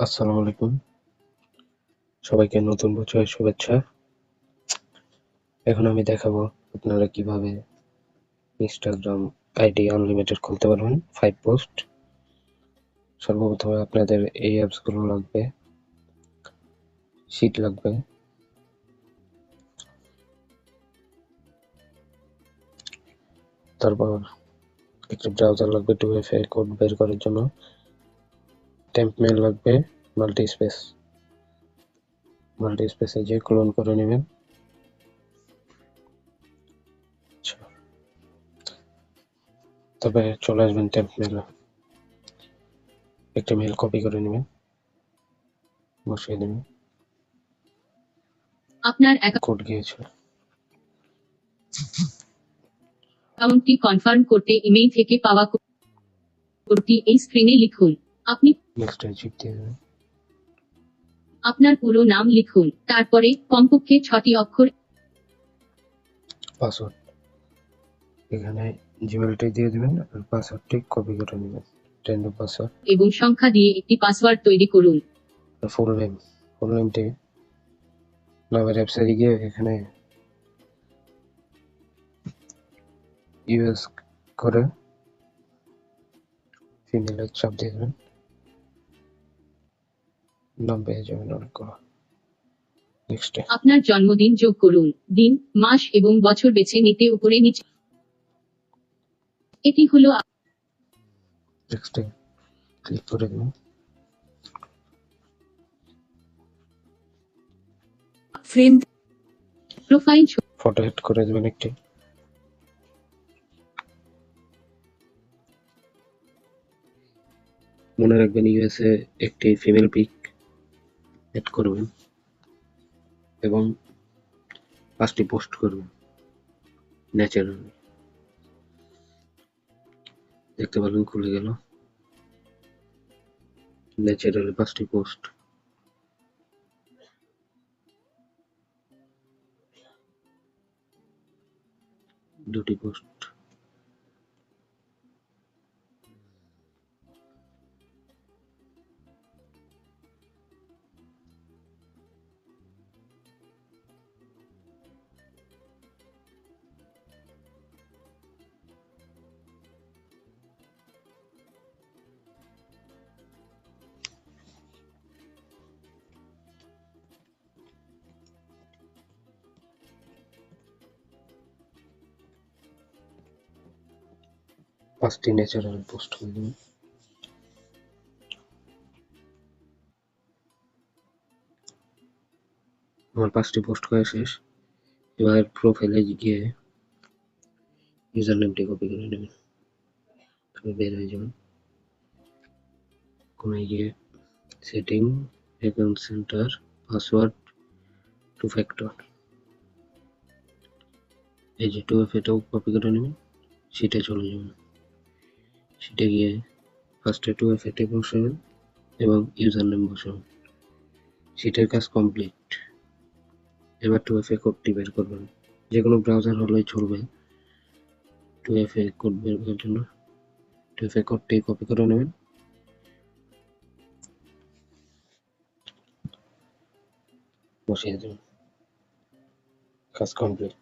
আসসালামু আলাইকুম, সবাইকে নতুন বছরের শুভেচ্ছা। এখন আমি দেখাবো আপনারা কিভাবে ইনস্টাগ্রাম আইডি আনলিমিটেড খুলতে পারবেন 5 পোস্ট। সর্বপ্রথমে আপনাদের এই অ্যাপস গুলো লাগবে, শীট লাগবে, তারপর একটা ব্রাউজার লাগবে 2FA কোড বের করার জন্য, টেম্প মেল লাগবে, মাল্টি স্পেসে যে ক্লোন করে নেবেন। তবে চলে আসবেন টেম্প মেলে, একটা মেল কপি করে নেবেন, বসিয়ে দেবেন। আপনার কোড গিয়েছে, অ্যাকাউন্টটি কনফার্ম করতে ইমেইল থেকে পাওয়া কোডটি এই স্ক্রিনে লিখুন। আপনি নেক্সট চিপ দিয়ে দেবেন। আপনার পুরো নাম লিখুন, তারপরে কমপক্ষে 6টি অক্ষর পাসওয়ার্ড এখানে জিমেলটি দিয়ে দিবেন আর পাসওয়ার্ডটি কপি করে নেবেন, র্যান্ডম পাসওয়ার্ড। এবং সংখ্যা দিয়ে একটি পাসওয়ার্ড তৈরি করুন। ফুল নেমটি নামের ওয়েবসাইটে গিয়ে এখানে ইউএস করে ফিমেলের চাপ দিয়ে দেবেন, নাম পেয়ে যাবেন অনেকগুলো। নেক্সটে আপনার জন্মদিন যোগ করুন, দিন, মাস এবং বছর বেছে নিতে উপরে নিচে। এটি হলো নেক্সটে ক্লিক করে দেবেন। ফ্রেন্ড প্রোফাইল ফটো এড করে দেবেন একটি। মনে রাখবেন ইউএসএ একটি ফিমেল পিক এড করবেন এবং 5টি পোস্ট করবেন ন্যাচারালি। দেখতে পারবেন খুলে গেল ন্যাচারালি 5টি পোস্ট। দুটি পোস্ট পাঁচটি ন্যাচারাল পোস্ট করে দেবেন। আমার 5টি পোস্ট করা শেষ। এবার প্রোফাইলে গিয়ে ইউজার নেমটি কপি করে নেবেন, বের হয়ে যাবেন। কোনায় গিয়ে setting, account centre, password, 2 factor, এই যে 2FA এটাও কপি করে নেবেন। সেটা চলে যাবেন, সেটা গিয়ে ফার্স্টে 2FA তে বসাবেন এবং ইউজার নেম বসাবেন। সেটার কাজ কমপ্লিট। এবার 2FA কোডটি বের করবেন, যে কোনো ব্রাউজার হলেই চলবে। 2FA কোড বের করার জন্য 2FA কোডটি কপি করে নেবেন, বসিয়ে দেবেন, কাজ কমপ্লিট।